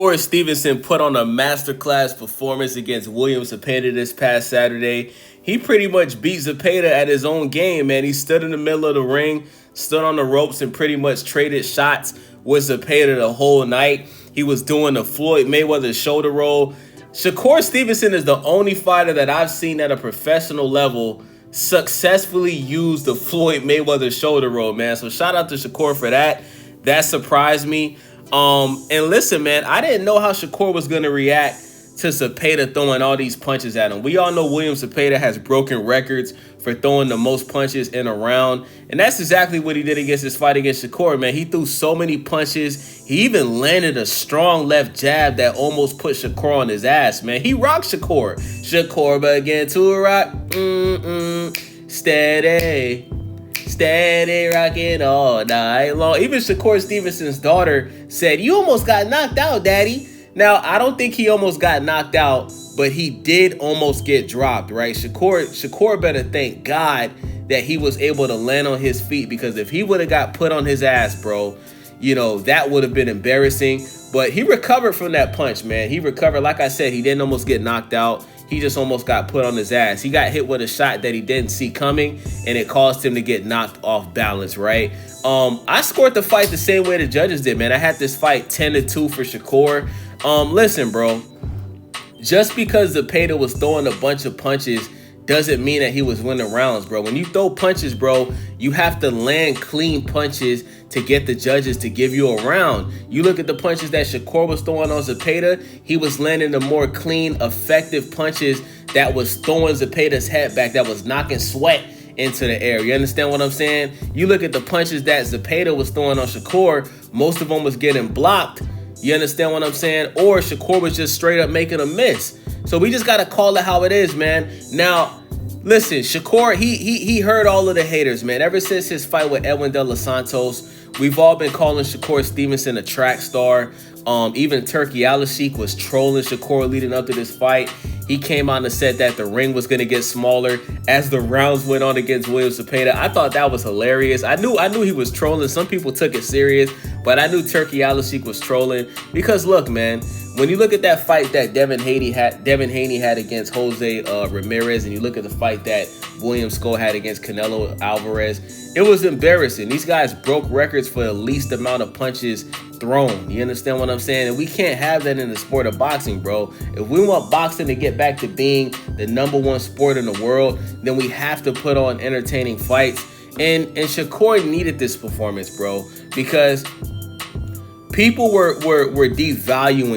Shakur Stevenson put on a masterclass performance against William Zepeda this past Saturday. He pretty much beat Zepeda at his own game, man. He stood in the middle of the ring, stood on the ropes, and pretty much traded shots with Zepeda the whole night. He was doing the Floyd Mayweather shoulder roll. Shakur Stevenson is the only fighter that I've seen at a professional level successfully use the Floyd Mayweather shoulder roll, man. So shout out to Shakur for that. That surprised me. And listen, man, I didn't know how Shakur was going to react to Zepeda throwing all these punches at him. We all know William Zepeda has broken records for throwing the most punches in a round. And that's exactly what he did against his fight against Shakur, man. He threw so many punches. He even landed a strong left jab that almost put Shakur on his ass, man. He rocked Shakur. Shakur began to rock. Steady. Steady rocking all night long. Even Shakur Stevenson's daughter said, "You almost got knocked out, Daddy." Now, I don't think he almost got knocked out, but he did almost get dropped, right? Shakur better thank God that he was able to land on his feet, because if he would have got put on his ass, bro, that would have been embarrassing. But he recovered from that punch, man. He recovered. Like I said, he didn't almost get knocked out. He just almost got put on his ass. He got hit with a shot that he didn't see coming, and it caused him to get knocked off balance, right? I scored the fight the same way the judges did, man. I had this fight 10-2 for Shakur. Listen, bro, just because Zepeda was throwing a bunch of punches doesn't mean that he was winning rounds, bro. When you throw punches, bro, you have to land clean punches to get the judges to give you a round. You look at the punches that Shakur was throwing on Zepeda, he was landing the more clean, effective punches that was throwing Zepeda's head back, that was knocking sweat into the air. You understand what I'm saying? You look at the punches that Zepeda was throwing on Shakur, most of them was getting blocked. You understand what I'm saying? Or Shakur was just straight up making a miss. So we just got to call it how it is, man. Now, listen, Shakur, he heard all of the haters, man. Ever since his fight with Edwin De Los Santos, we've all been calling Shakur Stevenson a track star. Even Turkey Alashik was trolling Shakur leading up to this fight. He came out and said that the ring was going to get smaller as the rounds went on against William Zepeda. I thought that was hilarious. I knew he was trolling. Some people took it serious, but I knew Turkey Alashik was trolling because, look, man, when you look at that fight that Devin Haney had against Jose Ramirez, and you look at the fight that William Skull had against Canelo Alvarez, it was embarrassing. These guys broke records for the least amount of punches thrown. You understand what I'm saying? And we can't have that in the sport of boxing, bro. If we want boxing to get back to being the #1 sport in the world, then we have to put on entertaining fights. And Shakur needed this performance, bro, because people were devaluing